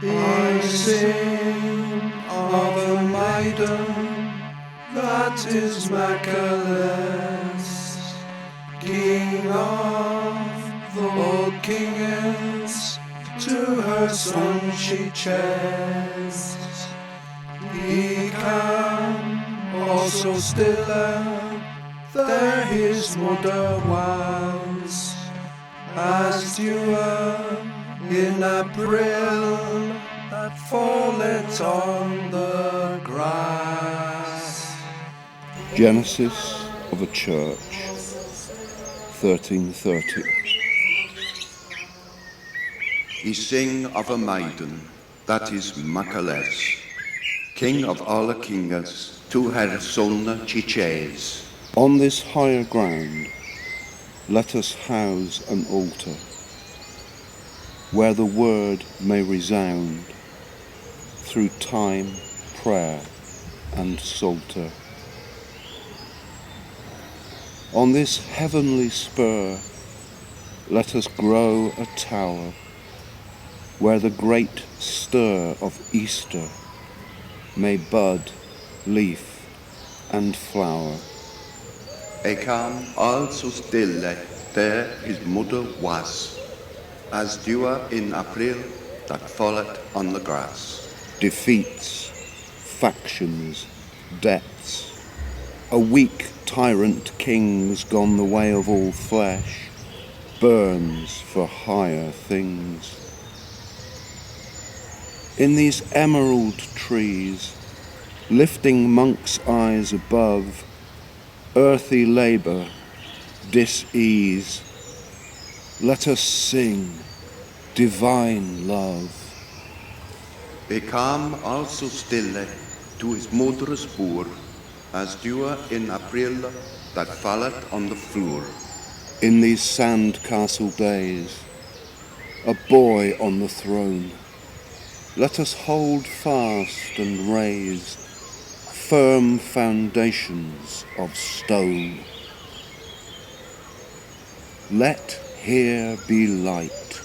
I sing of a maiden that is Macaless, king of all kings, to her son she chased. He can also stiller, there his mother was, as dew in April that falleth on the grass. Genesis of a Church, 1330. He sing of a maiden, that is Macaless, king of all the kings, to her son she chase. On this higher ground, let us house an altar, where the word may resound through time, prayer, and psalter. On this heavenly spur, let us grow a tower, where the great stir of Easter may bud, leaf, and flower. He can also stille, there his mother was, as dew in April that falleth on the grass. Defeats, factions, debts, a weak tyrant king's gone the way of all flesh, burns for higher things. In these emerald trees, lifting monks' eyes above, earthy labour, dis-ease, let us sing divine love. He came also stille to his mother's boor, as dew in April that falleth on the floor. In these sand-castle days, a boy on the throne, let us hold fast and raise firm foundations of stone. Let here be light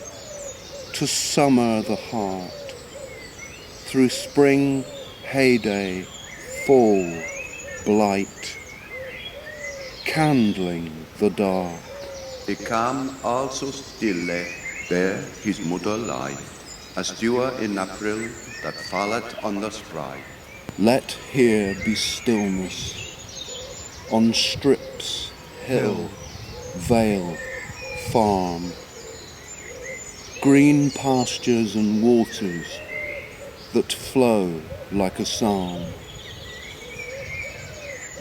to summer the heart, through spring, heyday, fall, blight, candling the dark. He came also stille, there his mother lie, as dew in April that falleth on the spray. Let here be stillness on strips, hill, vale, farm, green pastures and waters that flow like a psalm.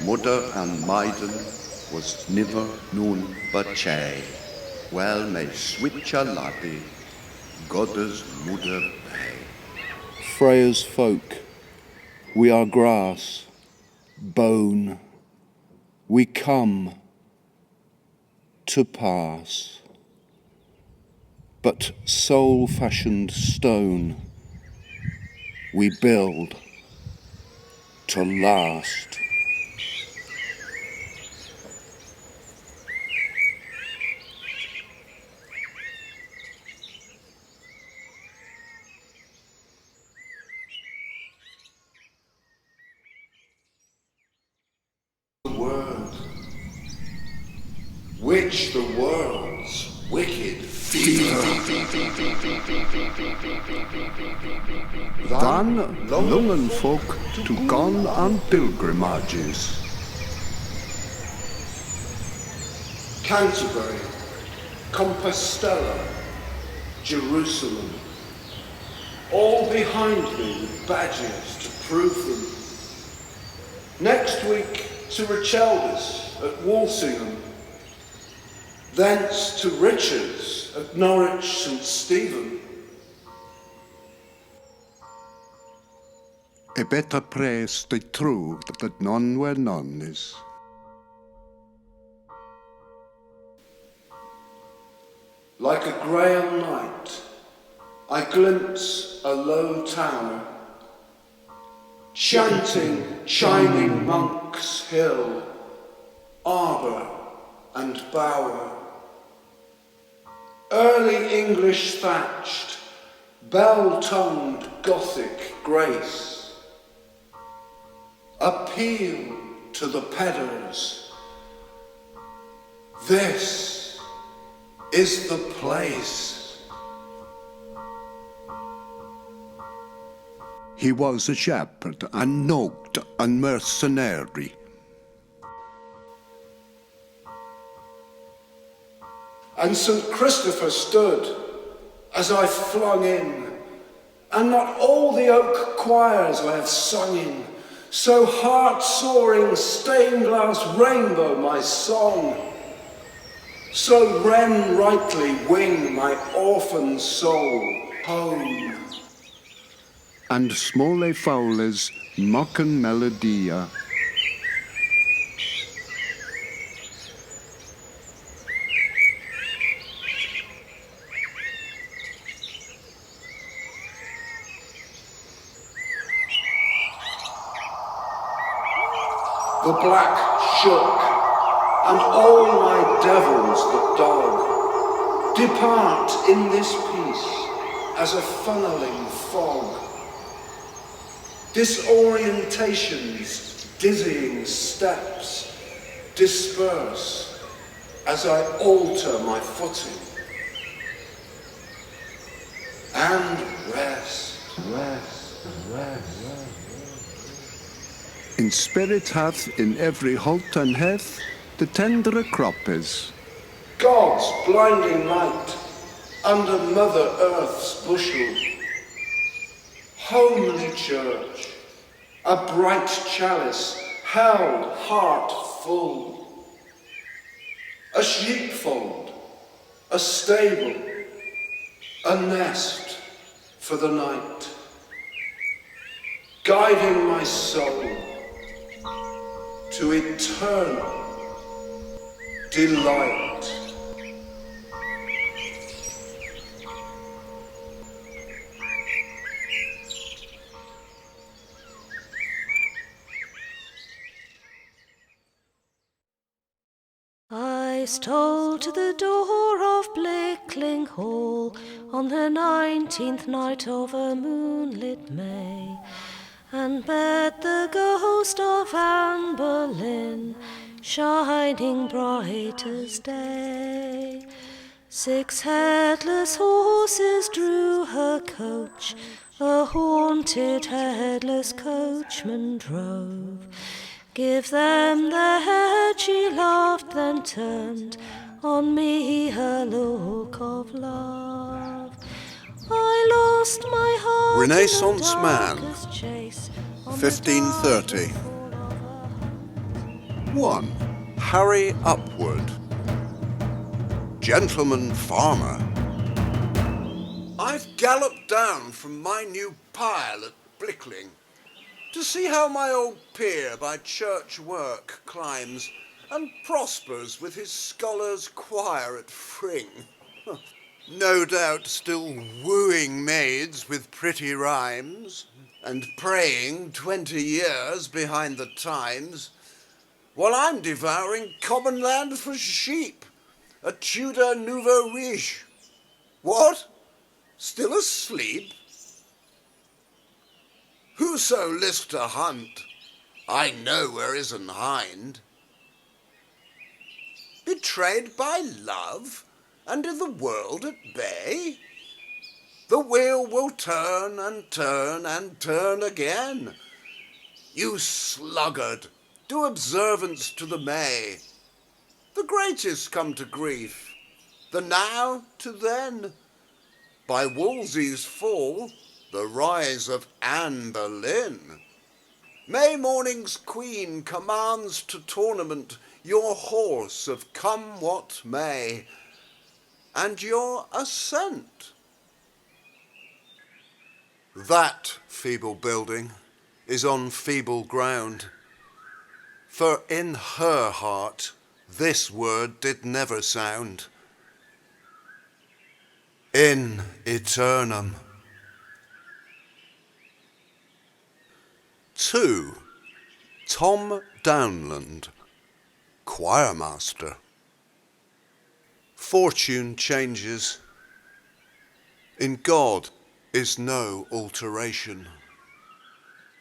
Mother and maiden was never known but che, well may switch a laddie, God's mother bay. Freya's folk, we are grass, bone, we come to pass, but soul-fashioned stone we build to last. Which the world's wicked fever. Then lungen folk to gone on pilgrimages. Canterbury, Compostela, Jerusalem, all behind me with badges to prove them. Next week to Richeldas at Walsingham, thence to Richards at Norwich St. Stephen. A better praise the true that none where none is. Like a Grail night, I glimpse a low tower, chanting shining Monk's Hill, arbour and bower. Early English thatched, bell-tongued Gothic grace, appeal to the pedals. This is the place. He was a shepherd and note and mercenary. And St. Christopher stood as I flung in, and not all the oak choirs I have sung in, so heart-soaring stained glass rainbow my song, so wren rightly wing my orphan soul home. And smole fowles mocken melodia. The black shook, and all my devils that dog depart in this peace as a funneling fog. Disorientation's dizzying steps disperse as I alter my footing and rest. In spirit hath in every halt and heath the tender crop is. God's blinding light under Mother Earth's bushel. Homely church, a bright chalice held heart full. A sheepfold, a stable, a nest for the night, guiding my soul to eternal delight. I stole to the door of Blickling Hall on the 19th night of a moonlit May, and met the ghost of Anne Boleyn, shining bright as day. 6 headless horses drew her coach, a haunted headless coachman drove. Give them the head, she laughed, then turned on me her look of love. I lost my heart Renaissance in the man, darkest chase, on the 1530. dark fall of her 1. Harry Upward. Gentleman farmer. I've galloped down from my new pile at Blickling to see how my old peer by church work climbs and prospers with his scholars' choir at Fring. No doubt still wooing maids with pretty rhymes and praying 20 years behind the times, while I'm devouring common land for sheep, a Tudor nouveau riche. What? Still asleep? Whoso list to hunt, I know where is an hind. Betrayed by love, and in the world at bay? The wheel will turn and turn and turn again. You sluggard, do observance to the May. The greatest come to grief, the now to then. By Wolsey's fall, the rise of Anne Boleyn. May morning's queen commands to tournament your horse of come what may, and your assent. That feeble building is on feeble ground, for in her heart this word did never sound. In eternum. 2. Tom Downland, choirmaster. Fortune changes. In God is no alteration,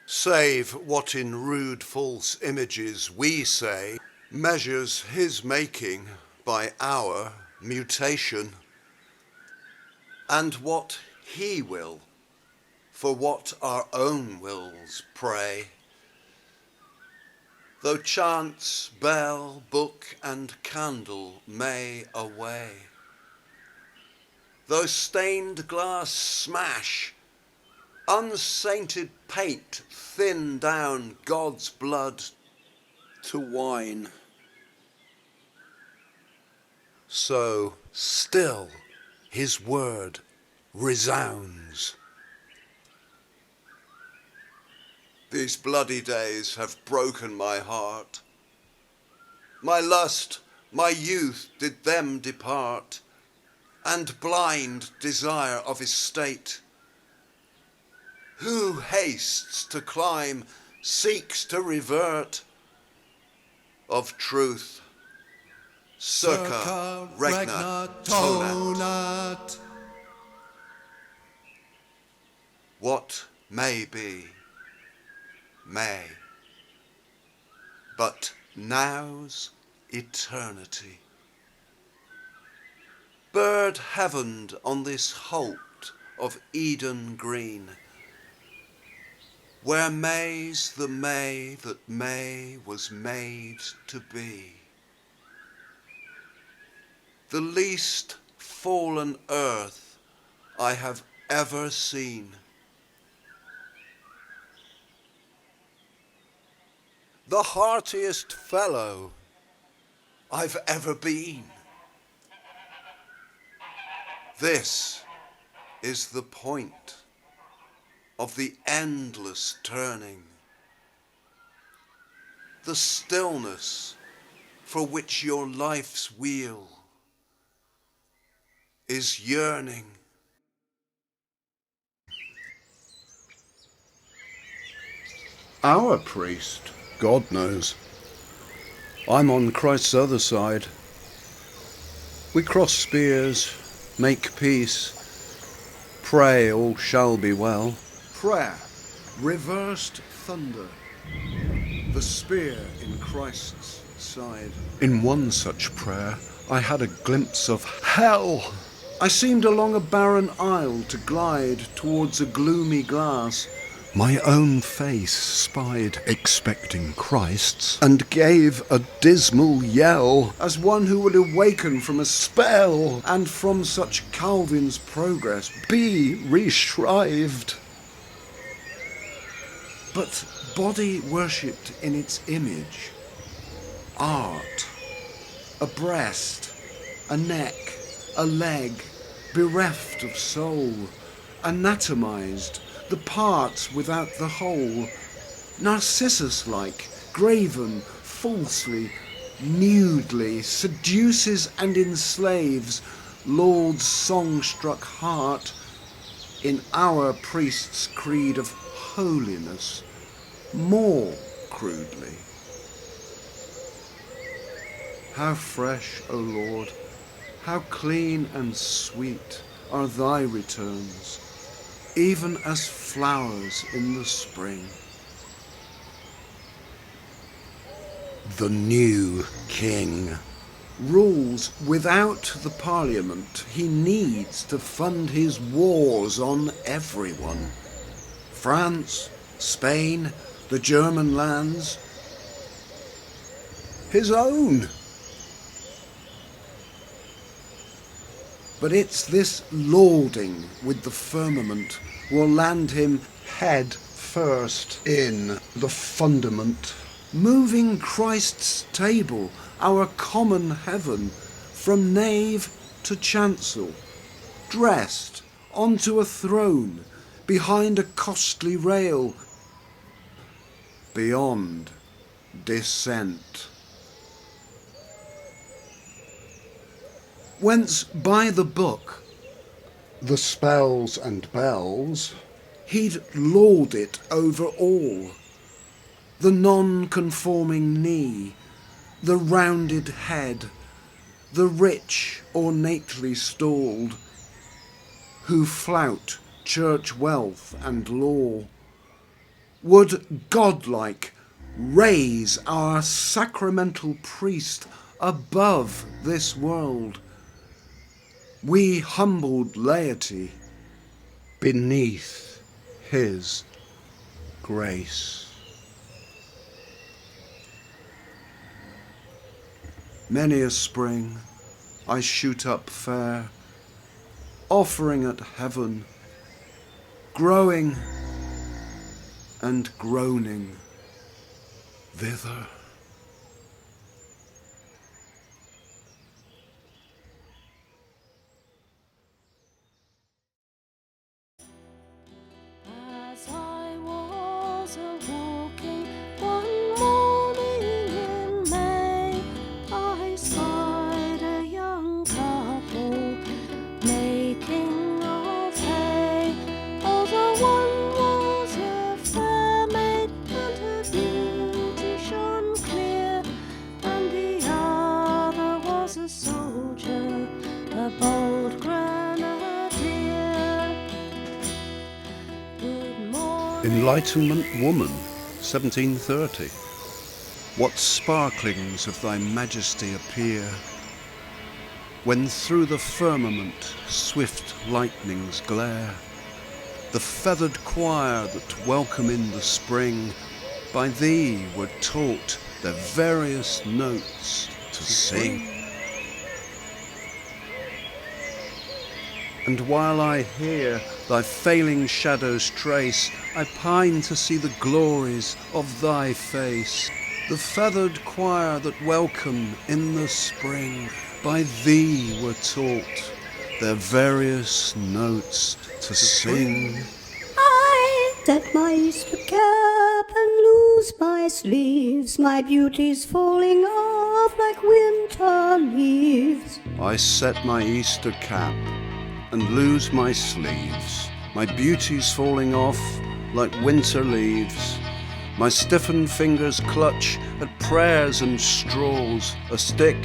save what in rude false images we say measures his making by our mutation, and what he will, for what our own wills pray. Though chance, bell, book, and candle may away, though stained glass smash, unsainted paint thin down God's blood to wine, so still his word resounds. These bloody days have broken my heart. My lust, my youth did them depart, and blind desire of estate. Who hastes to climb, seeks to revert, of truth, circa regna tonat. What may be, may, but now's eternity. Bird heavened on this holt of Eden green, where May's the May that May was made to be. The least fallen earth I have ever seen. The heartiest fellow I've ever been. This is the point of the endless turning, the stillness for which your life's wheel is yearning. Our priest, God knows. I'm on Christ's other side. We cross spears, make peace, pray all shall be well. Prayer, reversed thunder, the spear in Christ's side. In one such prayer, I had a glimpse of hell. I seemed along a barren aisle to glide towards a gloomy glass. My own face spied, expecting Christ's, and gave a dismal yell, as one who would awaken from a spell, and from such Calvin's progress be reshrived. But body worshipped in its image, art, a breast, a neck, a leg, bereft of soul, anatomized, the parts without the whole, Narcissus-like, graven, falsely, nudely, seduces and enslaves Lord's song-struck heart in our priest's creed of holiness, more crudely. How fresh, O Lord, how clean and sweet are thy returns, even as flowers in the spring. The new king rules without the parliament he needs to fund his wars on everyone. France, Spain, the German lands, his own. But it's this lauding with the firmament will land him head first in the fundament, moving Christ's table, our common heaven, from nave to chancel, dressed onto a throne, behind a costly rail, beyond descent. Whence by the book, the spells and bells, he'd lord it over all, the non-conforming knee, the rounded head, the rich ornately stalled, who flout church wealth and law, would godlike raise our sacramental priest above this world, we humbled laity beneath his grace. Many a spring I shoot up fair, offering at heaven, growing and groaning thither. As I was a-walking one morning in May, I spied a young couple making of hay. Oh, the one was a fair maid, and her beauty shone clear, and the other was a soldier, a bold grenadier. Enlightenment Woman, 1730. What sparklings of thy majesty appear, when through the firmament swift lightnings glare. The feathered choir that welcome in the spring, by thee were taught their various notes to sing. And while I hear thy failing shadows trace, I pine to see the glories of thy face. The feathered choir that welcome in the spring, by thee were taught their various notes to sing. I set my Easter cap and lose my sleeves, my beauty's falling off like winter leaves. I set my Easter cap and lose my sleeves, my beauty's falling off like winter leaves. My stiffened fingers clutch at prayers and straws, a stick,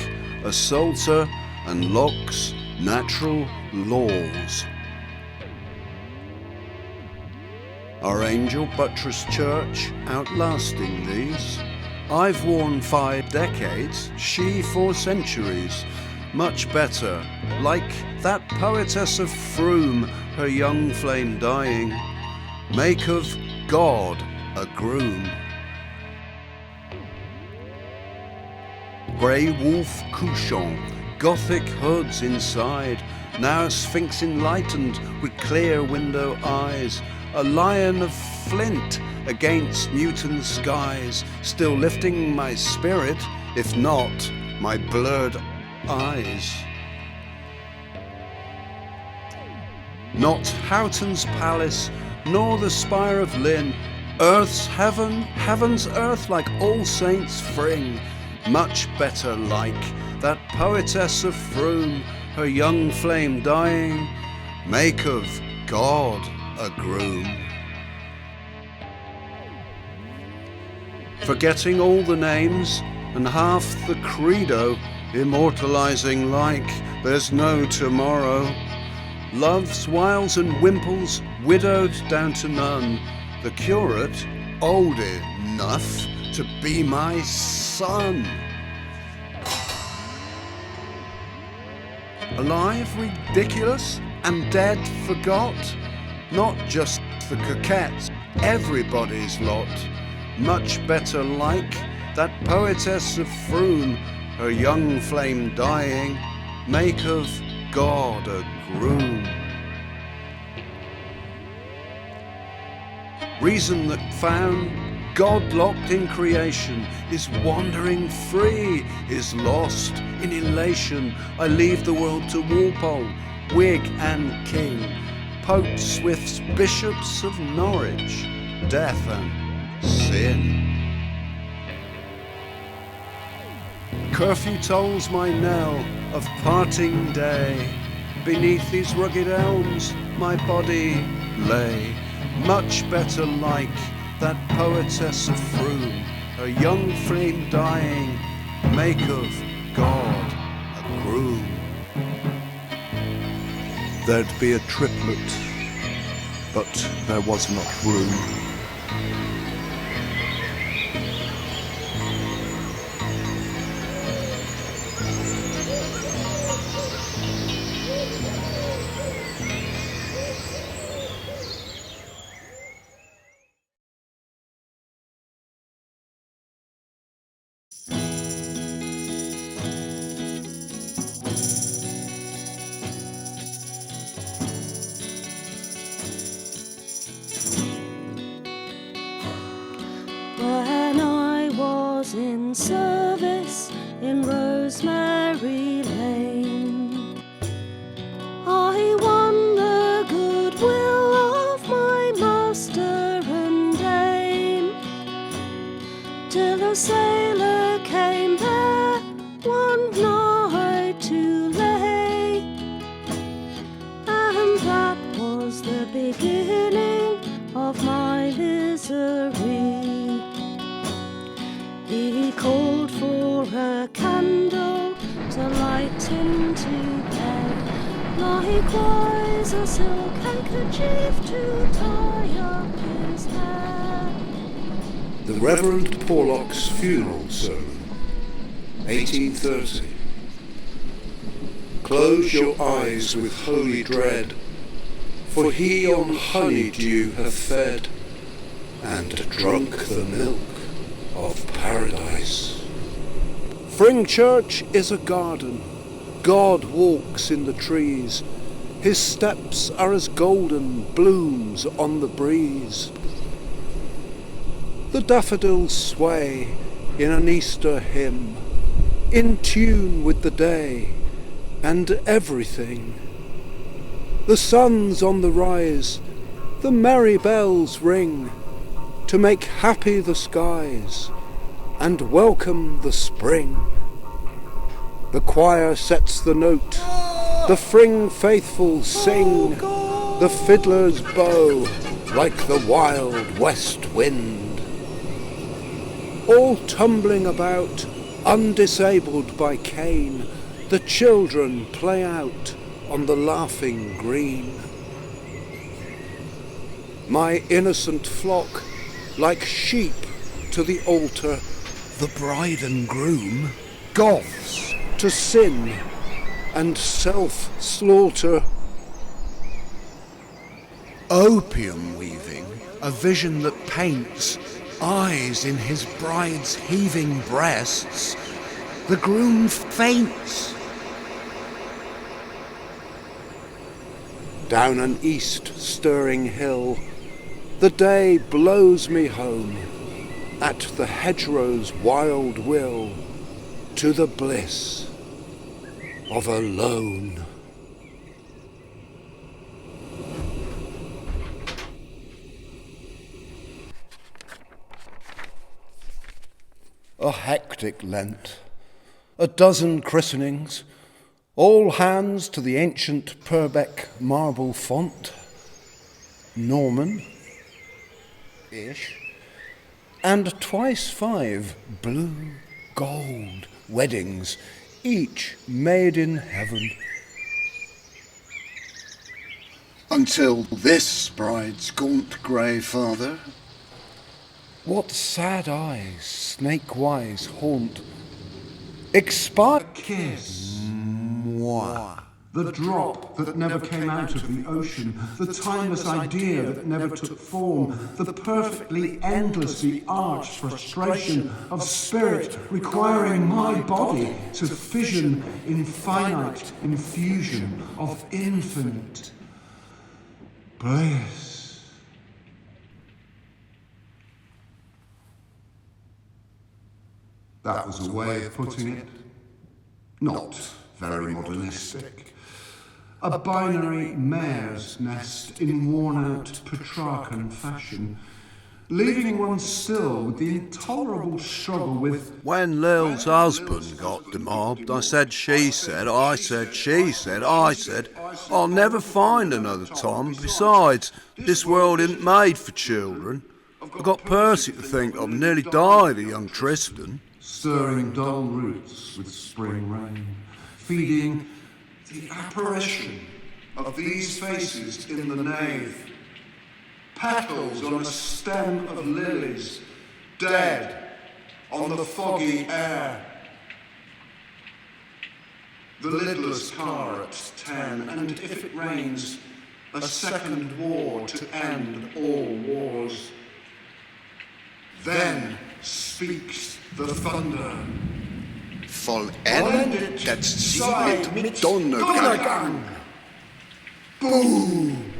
a psalter, and Locke's natural laws. Our angel buttressed church outlasting these, I've worn 5 decades, she 4 centuries. Much better, like that poetess of Froome, her young flame dying, make of God a groom. Grey wolf couchant, Gothic hoods inside, now sphinx enlightened with clear window eyes, a lion of flint against Newton's skies, still lifting my spirit, if not my blurred eyes. Not Houghton's palace, nor the spire of Lynn, earth's heaven, heaven's earth, like All Saints' Fring, much better like that poetess of Froome, her young flame dying, make of God a groom. Forgetting all the names and half the credo, immortalizing like there's no tomorrow. Love's wiles and wimples widowed down to none, the curate old enough to be my son. Alive, ridiculous, and dead, forgot, not just the coquettes, everybody's lot. Much better like that poetess of Froome, her young flame dying, make of God a groom. Reason that found God locked in creation is wandering free, is lost in elation. I leave the world to Walpole, Whig and King, Pope Swift's bishops of Norwich, death and sin. Curfew tolls my knell of parting day. Beneath these rugged elms my body lay. Much better like that poetess of Froome, her young flame dying, make of God a groom. There'd be a triplet but there was not room. When I was in service in Rosemary Lane, I won the goodwill of my master and dame, till a sailor came there one night to lay, and that was the beginning of my misery. He called for a candle to light into bed, likewise a silk handkerchief to tie up his head. The Reverend Porlock's Funeral Sermon, 1830. Close your eyes with holy dread, for he on honeydew hath fed, and drunk the milk of paradise. Fring Church is a garden. God walks in the trees. His steps are as golden blooms on the breeze. The daffodils sway in an Easter hymn, in tune with the day and everything. The sun's on the rise, the merry bells ring, to make happy the skies and welcome the spring. The choir sets the note, the Fring faithful sing, the fiddlers bow like the wild west wind. All tumbling about, undisabled by cane, the children play out on the laughing green. My innocent flock, like sheep to the altar, the bride and groom, goths to sin and self-slaughter. Opium weaving, a vision that paints eyes in his bride's heaving breasts. The groom faints. Down an east-stirring hill, the day blows me home, at the hedgerow's wild will, to the bliss of alone. A hectic Lent, a dozen christenings, all hands to the ancient Purbeck marble font, Norman-ish, and twice 5 blue gold weddings, each made in heaven. Until this bride's gaunt grey father. What sad eyes, snake-wise, haunt expired kiss. Moi. The drop that never came out of the ocean, the timeless idea that never took form, the perfectly endlessly arched frustration of spirit requiring my body to fission in finite infusion of infinite bliss. That was a way of putting it. Not very modernistic. A binary mare's nest in worn-out Petrarchan fashion, leaving one still with the intolerable struggle with... When Lil's husband got demobbed, I said, she said, I said, she said, I said, I'll never find another Tom. Besides, this world isn't made for children. I've got Percy to think of, nearly died of young Tristan. Stirring dull roots with spring rain, feeding the apparition of these faces in the nave, petals on a stem of lilies, dead on the foggy air. The lidless car at 10, and if it rains, a second war to end all wars. Then speaks the thunder. Vollendet sie mit Donnergang. Boom!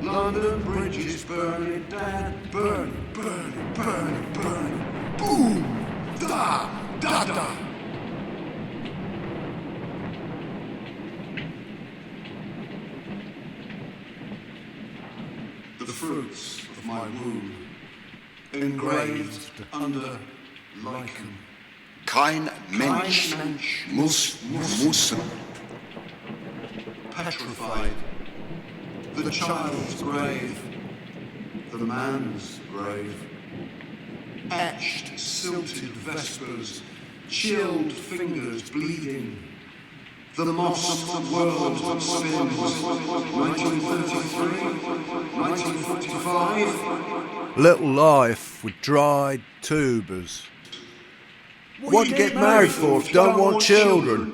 London Bridge is burning down, burning, burning, burning, burning. Boom! Da! Da! Da! The fruits of my womb, engraved under lichen. Kein Mensch muss müssen. Petrified, the child's grave, the man's grave. Etched, silted vespers, chilled fingers bleeding. The moss world spins. 1933, 1945. Little life with dried tubers. What do you get married for if you don't want children?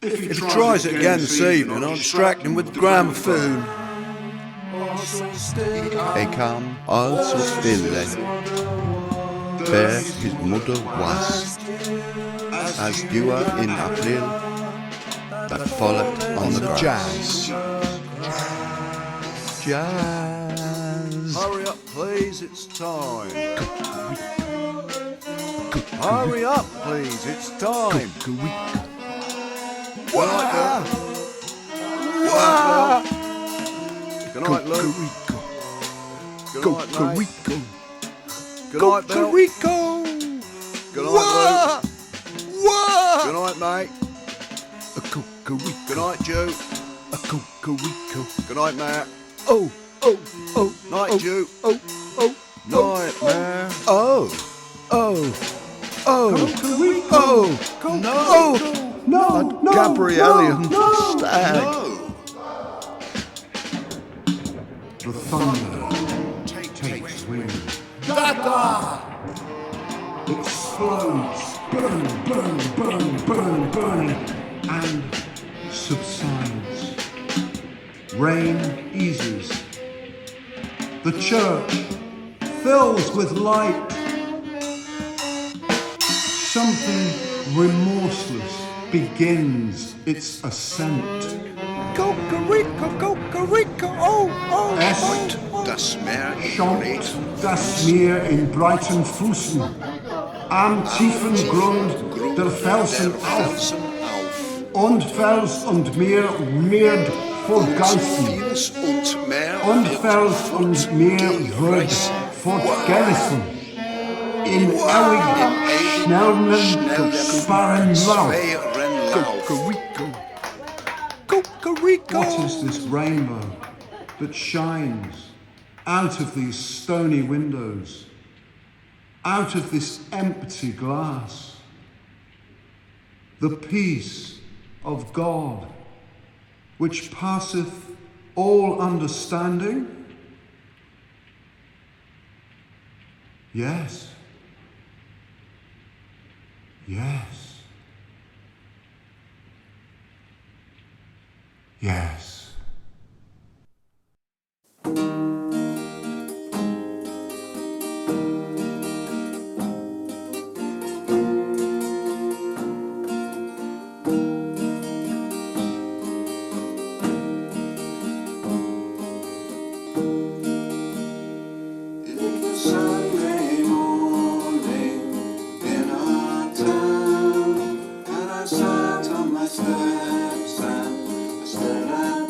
If he tries it again this evening, I'll distract him with the gramophone. Er kam also stille, where his mother was, as you are in April, that followed on the grass. Jazz. Hurry up, please, it's time. Hurry up, please, it's time. Good night, Luke. Good night, mate. Good night, Bill. Good night, Luke. Good night, mate. Good night, Joe. Good night, Matt. Night, Joe. Night, Matt. No, Gabrielian stag. The thunder takes wing. Explodes, burn, and subsides. Rain eases. The church fills with light. Something remorseless begins its ascent. Est Das Meer schäumt das Meer in breiten Flüssen, am tiefen Grund der Felsen auf, und Fels und Meer wird vergessen, und Fels und Meer wird fortgerissen, in ewig schnellen, sparren Lauf. What is this rainbow that shines out of these stony windows, out of this empty glass? The peace of God, which passeth all understanding? Yes. Yes. Yes. Sunday morning in our town, and I sat on my steps and I stared at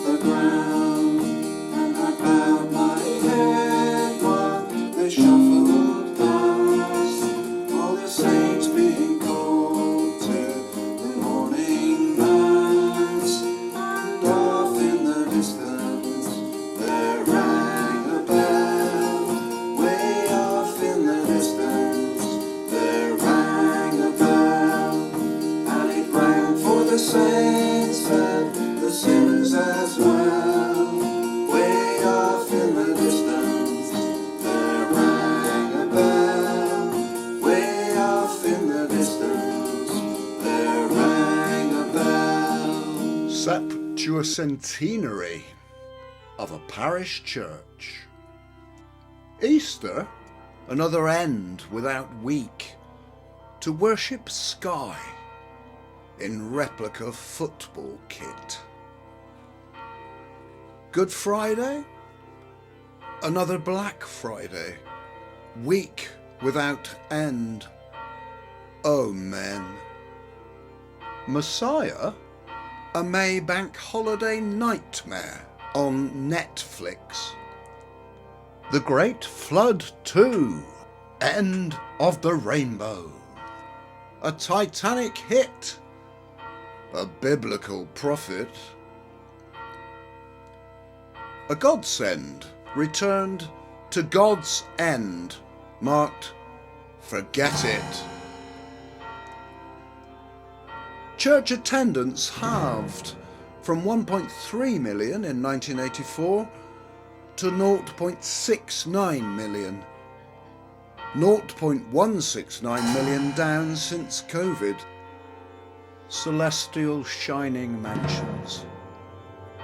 septuacentenary of a parish church. Easter, another end without week, to worship sky in replica football kit. Good Friday, another Black Friday, week without end. Oh men. Messiah, a May bank holiday nightmare on Netflix. The Great Flood 2, End of the Rainbow. A Titanic hit, a biblical prophet. A godsend returned to God's end, marked Forget It. Church attendance halved from 1.3 million in 1984 to 0.69 million. 0.169 million down since COVID. Celestial shining mansions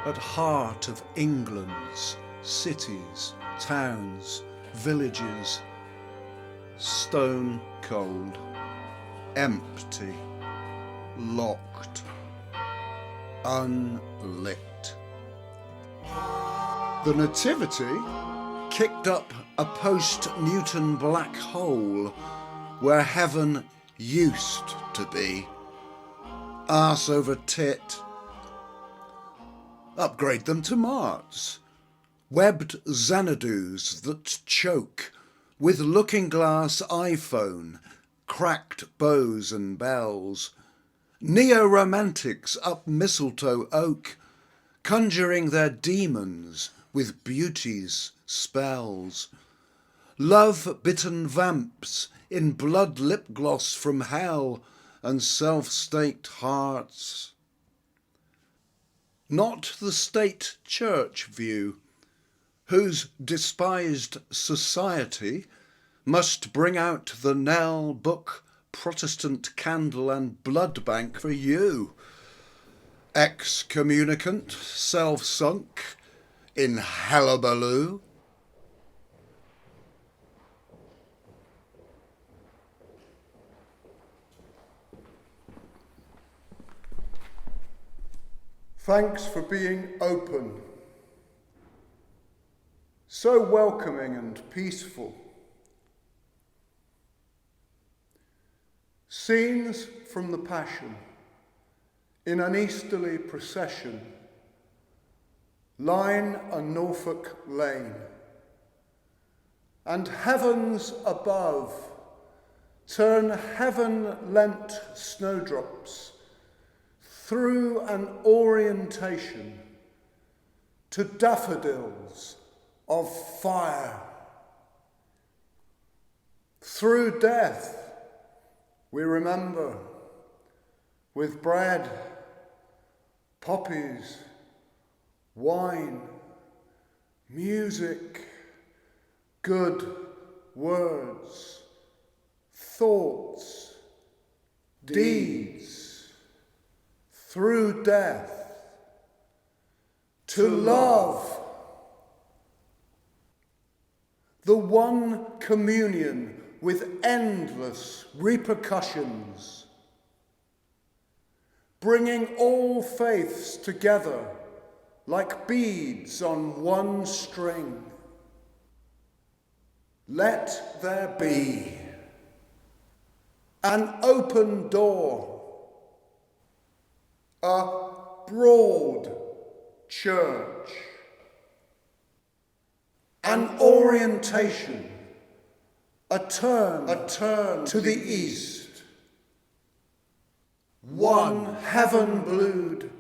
at heart of England's cities, towns, villages, stone cold, empty, locked, unlit. The Nativity kicked up a post-Newton black hole where heaven used to be. Arse over tit. Upgrade them to Mars. Webbed Xanadu's that choke with looking glass iPhone, cracked bows and bells. Neo-romantics up mistletoe oak, conjuring their demons with beauty's spells. Love-bitten vamps in blood lip gloss from hell and self-staked hearts. Not the state church view, whose despised society must bring out the Knell book, Protestant candle and blood bank for you. Excommunicant, self-sunk, in hullabaloo. Thanks for being open, so welcoming and peaceful. Scenes from the Passion in an easterly procession line a Norfolk lane, and heavens above turn heaven-lent snowdrops through an orientation to daffodils of fire. Through death we remember, with bread, poppies, wine, music, good words, thoughts, deeds, through death, to love. The one communion with endless repercussions, bringing all faiths together like beads on one string. Let there be an open door, a broad church, an orientation, a turn to the east, one heaven-blued,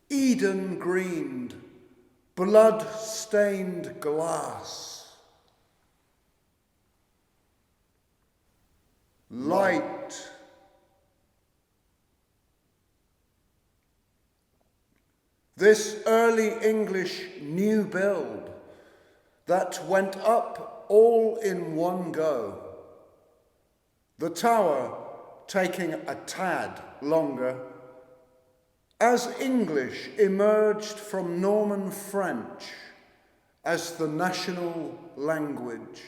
Eden-greened, blood-stained glass. Light. This early English new build that went up all in one go. The tower taking a tad longer, As English emerged from Norman French as the national language,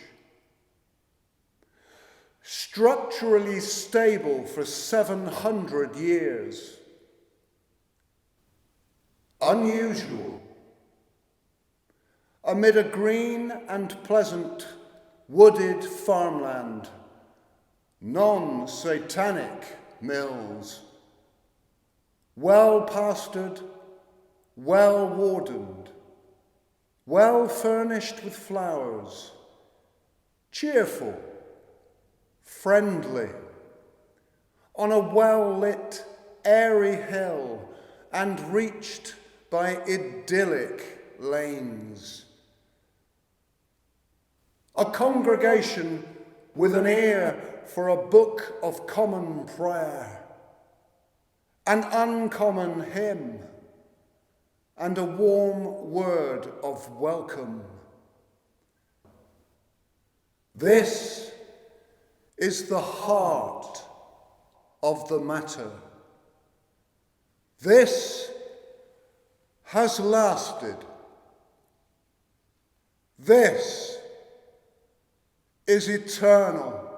structurally stable for 700 years, unusual, amid a green and pleasant wooded farmland, non-satanic mills, well-pastured, well-wardened, well-furnished with flowers, cheerful, friendly, on a well-lit, airy hill and reached by idyllic lanes. A congregation with an ear for a book of common prayer, an uncommon hymn, and a warm word of welcome. This is the heart of the matter. This has lasted. This is eternal.